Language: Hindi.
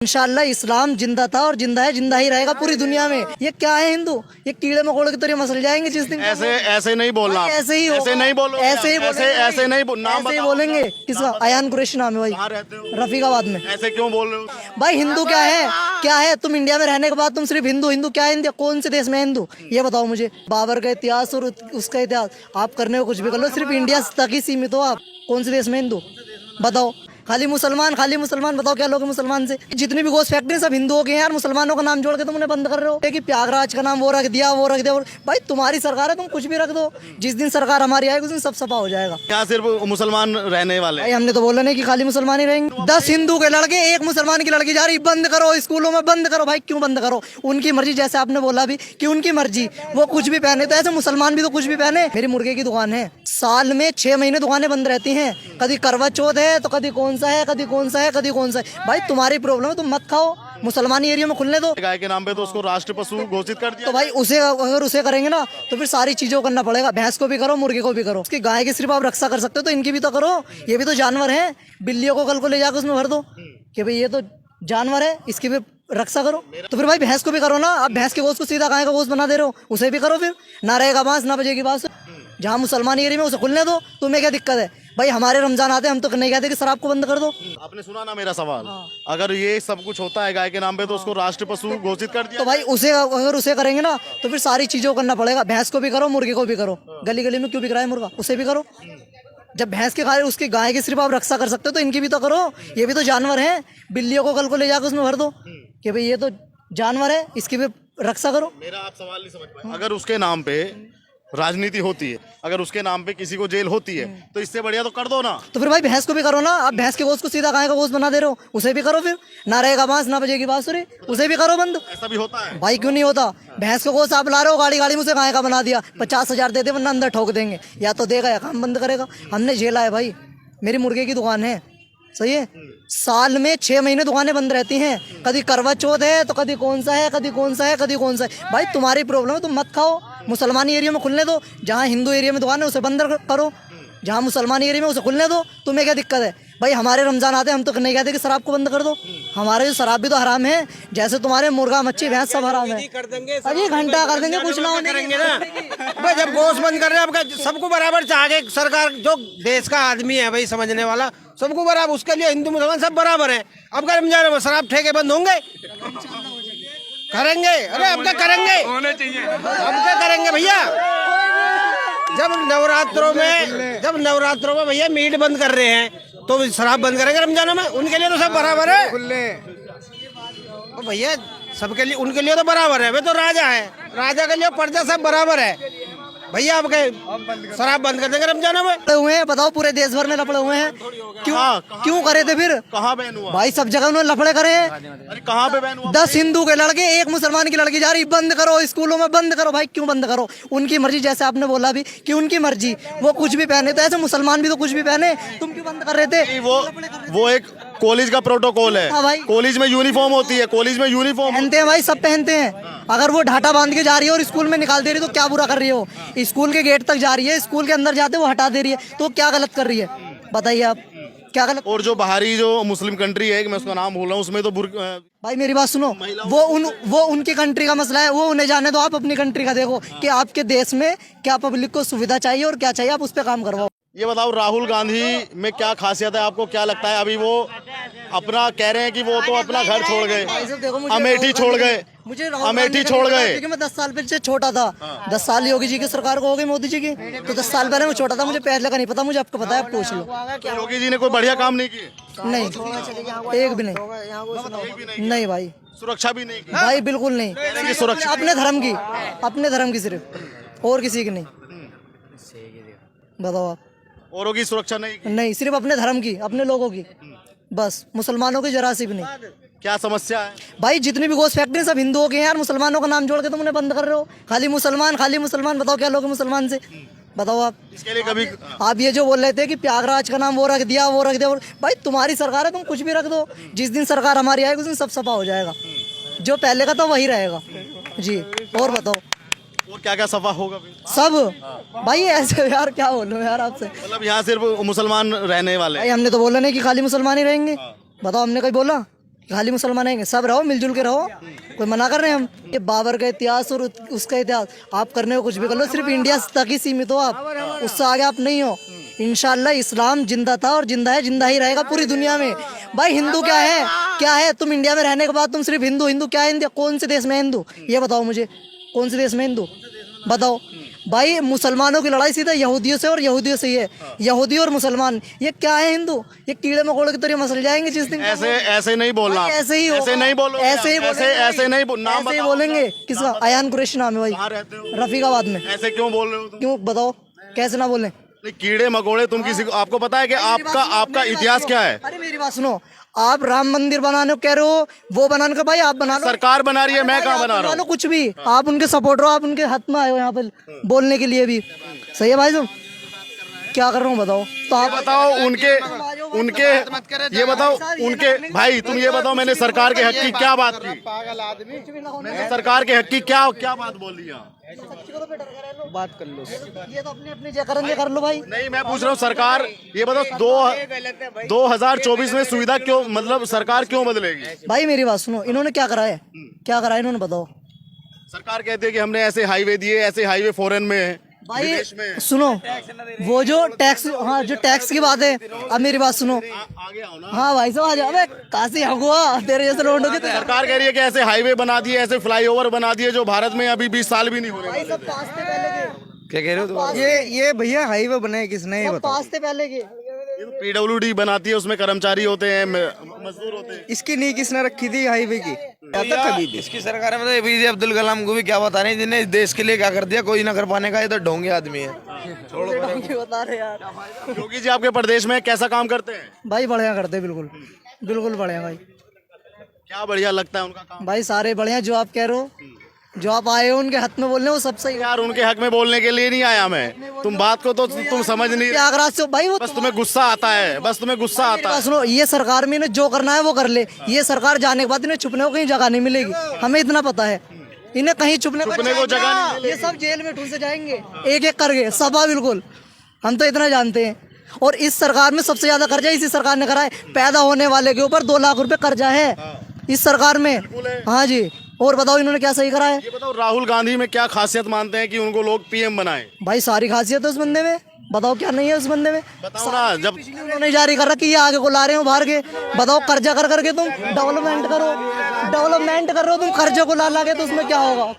इंशाल्लाह इस्लाम जिंदा था और जिंदा है, जिंदा ही रहेगा पूरी दुनिया में। ये क्या है हिंदू, ये कीड़े मकोड़े की तरह मसल जाएंगे जिस दिन। ऐसे नहीं बोलना, ऐसे ही ऐसे नहीं बोलो, ऐसे ही ऐसे नहीं नाम ऐसे ही बोलेंगे। किसका? अयान कुरैशी नाम है भाई, कहाँ रहते हो? रफीकाबाद में। ऐसे क्यों बोल रहे हो भाई हिंदू क्या है, क्या है? तुम इंडिया में रहने के बाद तुम सिर्फ हिंदू हिंदू क्या है? इंडिया कौन से देश में है हिंदू, ये बताओ मुझे। बाबर का इतिहास और उसका इतिहास आप करने को कुछ भी कर लो, सिर्फ इंडिया तक ही सीमित हो आप। कौन से देश में हिंदू बताओ? खाली मुसलमान बताओ क्या लोग मुसलमान से? जितनी भी गोश्त फैक्ट्री सब हिंदुओं के हैं यार, मुसलमानों का नाम जोड़ के तुम उन्हें बंद कर रहे हो कि प्रयागराज का नाम वो रख दिया भाई तुम्हारी सरकार है, तुम कुछ भी रख दो। जिस दिन सरकार हमारी आएगी उस दिन सब सफा हो जाएगा। क्या सिर्फ मुसलमान रहने वाले? भाई हमने तो बोला नहीं कि खाली मुसलमान ही रहेंगे। 10 हिंदू के लड़के एक मुसलमान की लड़की जा रही, बंद करो स्कूलों में, बंद करो। भाई क्यों बंद करो? उनकी मर्जी, जैसे आपने बोला भी कि उनकी मर्जी, वो कुछ भी पहने तो ऐसे मुसलमान भी तो कुछ भी पहने। मेरी मुर्गे की दुकान है, साल में 6 महीने दुकानें बंद रहती हैं। कभी करवा चौथ है तो कभी कौन सा है, कभी कौन सा है, कभी कौन सा है। भाई तुम्हारी प्रॉब्लम है, तुम मत खाओ, मुसलमानी एरिया में खुलने दो। गाय के नाम पे तो उसको राष्ट्र पशु घोषित कर दिया। तो भाई उसे अगर उसे करेंगे ना तो फिर सारी चीजों को करना पड़ेगा। भैंस को भी करो, मुर्गे को भी करो। उसकी गाय की सिर्फ आप रक्षा कर सकते हो तो इनकी भी तो करो। ये भी तो जानवर है। बिल्लियों को कल को ले जाकर उसमें भर दो कि भाई ये तो जानवर है, इसकी भी रक्षा करो। तो फिर भाई भैंस को भी करो ना। आप भैंस के गोश्त को सीधा गाय का गोश्त बना दे रहे हो, उसे भी करो। फिर ना रहेगा बांस ना बजेगी बांस। जहाँ मुसलमान एरिया में उसे खुलने दो, तुम्हें क्या दिक्कत है? भाई हमारे रमजान आते हैं, हम तो नहीं कहते कि शराब को बंद कर दो। आपने सुना ना मेरा सवाल? अगर ये सब कुछ होता है गाय के नाम पे तो उसको राष्ट्र पशु घोषित कर दिया। तो भाई उसे अगर उसे करेंगे ना तो फिर सारी चीजों को करना पड़ेगा। भैंस को भी करो, मुर्गे को भी करो। गली गली में क्यों बिक रहा है मुर्गा, उसे भी करो। जब भैंस के खाए उसकी गाय की सिर्फ आप रक्षा कर सकते हो तो इनकी भी तो करो। ये भी तो जानवर है। बिल्लियों को कल को ले जाकर उसमें भर दो कि भाई ये तो जानवर है, इसकी भी रक्षा करो। मेरा आप सवाल नहीं समझ पाए। अगर उसके नाम पे राजनीति होती है, अगर उसके नाम पे किसी को जेल होती है तो इससे बढ़िया तो कर दो ना। तो फिर भाई भैंस को भी करो ना। आप भैंस के गोश्त को सीधा गाय का गोश्त बना दे रहे हो, उसे भी करो। फिर ना रहेगा बांस ना बजेगी बांसुरी, उसे भी करो बंद। ऐसा भी होता है भाई क्यों नहीं होता? भैंस का गोश्त आप ला रहे हो, गाड़ी गाड़ी में उसे गाय का बना दिया, 50,000 दे दे वरना अंदर ठोक देंगे। या तो देगा या काम बंद करेगा। हमने झेला है भाई। मेरी मुर्गे की दुकान है, सही है। साल में 6 महीने दुकानें बंद रहती हैं। कभी करवा चौथ है तो कभी कौन सा है, कभी कौन सा है, कभी कौन सा है। भाई तुम्हारी प्रॉब्लम है, तुम मत खाओ। मुसलमानी एरिया में खुलने दो। जहाँ हिंदू एरिया में दुकान है उसे बंद करो, जहाँ मुसलमानी एरिया में उसे खुलने दो। तुम्हें क्या दिक्कत है? भाई हमारे रमजान आते हैं, हम तो नहीं कहते कि शराब को बंद कर दो। हमारे जो शराब भी तो हराम है, जैसे तुम्हारे मुर्गा मच्छी भैंस सब हराम है। अभी घंटा कर देंगे, कुछ ना होने करेंगे ना। भाई जब गोश्त बंद कर रहे हैं, आपका सबको बराबर चाहिए। सरकार जो देश का आदमी है भाई, समझने वाला, सबको बराबर, उसके लिए हिंदू मुसलमान सब बराबर है। अब क्या रमजान में शराब ठेके बंद होंगे? करेंगे। अरे अब क्या करेंगे, होने चाहिए। अब क्या करेंगे भैया? जब नवरात्रों में भैया मीट बंद कर रहे हैं तो शराब बंद करेंगे रमजानों में? उनके लिए तो सब बराबर है भैया, सबके लिए, उनके लिए तो बराबर है। वे तो राजा है, राजा के लिए प्रजा सब बराबर है भैया। आप शराब बंद कर देंगे रमजानों में? हुए हैं, बताओ पूरे देश भर में लफड़े हुए हैं। क्यों करे थे फिर? कहाँ बैन हुआ भाई सब जगह उन्होंने लफड़े करे हैं। अरे कहाँ पे बैन हुआ? 10 हिंदू के लड़के एक मुसलमान की लड़की जा रही, बंद करो स्कूलों में, बंद करो। भाई क्यों बंद करो? उनकी मर्जी, जैसे आपने बोला भी कि उनकी मर्जी, वो कुछ भी पहने तो ऐसे मुसलमान भी तो कुछ भी पहने। तुम क्यों बंद कर रहे थे? वो एक कॉलेज का प्रोटोकॉल है। हाँ भाई। कॉलेज में यूनिफॉर्म होती है, कॉलेज में यूनिफॉर्म पहनते हैं भाई, सब पहनते हैं। अगर वो ढाटा बांध के जा रही है और स्कूल में निकाल दे रही है तो क्या बुरा कर रही है? वो स्कूल के गेट तक जा रही है, स्कूल के अंदर जाते वो हटा दे रही है, तो क्या गलत कर रही है? बताइए आप, क्या गलत? और जो बाहरी जो मुस्लिम कंट्री है, मैं उसका नाम भूल रहा हूँ, उसमें तो भाई मेरी बात सुनो, वो उनकी कंट्री का मसला है, वो उन्हें जाने दो। आप अपनी कंट्री का देखो कि आपके देश में क्या पब्लिक को सुविधा चाहिए और क्या चाहिए, आप उस पर काम करवाओ। ये बताओ राहुल गांधी में क्या खासियत है, आपको क्या लगता है? अभी वो अपना कह रहे हैं कि वो तो अपना घर छोड़ गए, अमेठी छोड़ गए, अमेठी छोड़ गए। मैं 10 साल पहले छोटा था। 10 साल योगी जी की सरकार को हो गई, मोदी जी की, तो 10 साल पहले मैं छोटा था, मुझे पहले का नहीं पता। मुझे आपको पता है, आप पूछ लो। तो योगी जी ने कोई बढ़िया काम नहीं किए? नहीं, एक भी नहीं। नहीं भाई, सुरक्षा भी नहीं की भाई, बिल्कुल नहीं। सुरक्षा अपने धर्म की सिर्फ, और किसी की नहीं। बताओ आप। औरों की सुरक्षा नहीं की? नहीं, सिर्फ अपने धर्म की, अपने लोगों की, बस। मुसलमानों की जरा सी भी नहीं। क्या समस्या है? भाई जितनी भी गोश्त फैक्ट्री सब हिंदुओं के हैं यार, मुसलमानों का नाम जोड़ के तुम उन्हें बंद कर रहे हो। खाली मुसलमान बताओ क्या लोग मुसलमान से? बताओ आप। इसके लिए कभी आप ये जो बोल रहे थे कि प्रयागराज का नाम वो रख दिया भाई तुम्हारी सरकार है, तुम कुछ भी रख दो। जिस दिन सरकार हमारी आएगी उस दिन सब सफा हो जाएगा। जो पहले का था वही रहेगा जी। और बताओ, और क्या क्या सफा होगा फिर? सब भाई ऐसे यार, क्या बोलूं यार आपसे। मतलब यहाँ सिर्फ मुसलमान रहने वाले? भाई हमने तो बोला नहीं कि खाली मुसलमान ही रहेंगे। बताओ, हमने कहीं बोला? खाली मुसलमान हैं सब रहो, मिलजुल के रहो, कोई मना कर रहे हैं हम? ये बाबर का इतिहास और उसका इतिहास आप करने को कुछ भी कर लो, सिर्फ इंडिया तक ही सीमित हो आप, उससे आगे आप नहीं हो। इंशाल्लाह इस्लाम जिंदा था और जिंदा है, जिंदा ही रहेगा पूरी दुनिया में। भाई हिंदू क्या है, क्या है? तुम इंडिया में रहने के बाद तुम सिर्फ हिंदू हिंदू क्या है? इंडिया कौन से देश में है हिंदू? ये बताओ मुझे, कौन से देश में हिंदू बताओ? भाई मुसलमानों की लड़ाई सीधा यहूदियों से और यहूदियों से ही है। यहूदी और मुसलमान ये क्या है? हिंदू ये कीड़े मकोड़े की तरह मसल जाएंगे जिस दिन। ऐसे नहीं बोलना, ऐसे ही ऐसे नहीं बोलो, ऐसे ही ऐसे नहीं नाम ऐसे ही बोलेंगे। किसका? अयान कुरैशी नाम है कहाँ भाई, रहते हो? रफीकाबाद में। ऐसे क्यों बोल रहे हो तुम? क्यों बताओ, कैसे ना बोले? नहीं, कीड़े मकोड़े तुम किसी को, आपको पता है कि आपका इतिहास क्या है? अरे मेरी बात सुनो, आप राम मंदिर बनाने को कह रहे हो, वो बनाने का भाई आप बना लो, सरकार बना रही है, मैं कहाँ बना रहा हूँ? कुछ भी आप उनके सपोर्टर हो, आप उनके हाथ में आए हो यहाँ पर बोलने के लिए भी। सही है भाई, तुम क्या कर रहा हूँ बताओ? तो आप बताओ उनके ये बताओ उनके भाई, तुम ये बताओ मैंने सरकार के हक की क्या बात की? मैंने सरकार के हक की क्या बात बोल दी? बात कर लो, ये तो अपने अपने जो करेंगे कर लो भाई। नहीं, मैं पूछ रहा हूँ सरकार, ये बताओ 2024 में सुविधा क्यों, मतलब सरकार क्यों बदलेगी? भाई मेरी बात सुनो, इन्होंने क्या करा है, क्या करा है इन्होंने बताओ? सरकार कहती है कि हमने ऐसे हाईवे दिए, ऐसे हाईवे फॉरेन में है, भाई विदेश में है। सुनो, वो जो टैक्स, हाँ जो टैक्स की बात है, अब मेरी बात सुनो, आगे आओ ना। हाँ भाई साहब आ जाओ। अबे काशी हगुआ तेरे जैसे लोग होगे तो सरकार कह रही है कि ऐसे हाईवे बना दिए, ऐसे फ्लाईओवर बना दिए जो भारत में अभी 20 साल भी नहीं हो रहे। सब पास थे पहले के, क्या कह रहे हो तुम? ये भैया हाईवे बनाए किसने? ये सब बताओ। पास थे पहले के। PWD बनाती है, उसमें कर्मचारी होते हैं, मजदूर होते हैं। इसकी नी किसने रखी थी हाईवे की? कभी इसकी सरकार में तो एपीजे अब्दुल कलाम को भी क्या बता रहे हैं, जिन्हें इस देश के लिए क्या कर दिया कोई ना कर पाने का, ये तो ढोंगे आदमी है। बता रहे यार योगी जी आपके प्रदेश में कैसा काम करते हैं? भाई बढ़िया करते, बिल्कुल बिल्कुल बढ़िया भाई। क्या बढ़िया लगता है उनका काम? भाई सारे बढ़िया, जो आप कह रहे हो, जो आप आए हो उनके हाथ में बोलने, वो सब सही है। यार उनके हक में बोलने के लिए नहीं आया मैं, तुम बात को तो तुम समझ नहीं रहे। प्रयागराज से भाई वो बस तुम्हें गुस्सा आता है, बस तुम्हें गुस्सा आता है। सुनो, ये सरकार में इन्हें जो करना है वो कर ले, ये सरकार जाने के बाद इन्हें छुपने को कहीं जगह नहीं मिलेगी, हमें इतना पता है। इन्हें कहीं छुपने को जगह नहीं ये सब जेल में ठूसे जाएंगे एक एक करके, सबा बिल्कुल, हम तो इतना जानते हैं। और इस सरकार में सबसे ज्यादा कर्जा इसी सरकार ने करा है, पैदा होने वाले के ऊपर 2 लाख रुपए कर्जा है इस सरकार में। हाँ जी, और बताओ इन्होंने क्या सही करा है? ये बताओ राहुल गांधी में क्या खासियत मानते हैं कि उनको लोग PM बनाए? भाई सारी खासियत है उस बंदे में, बताओ क्या नहीं है उस बंदे में? बताओ ना। जब उन्होंने जारी कर रखी, ये आगे को ला रहे हो बाहर के, बताओ कर्जा कर करके तुम डेवलपमेंट करो, डेवलपमेंट कर रहे हो तुम, कर्जे को ला ला के, तो उसमें क्या होगा?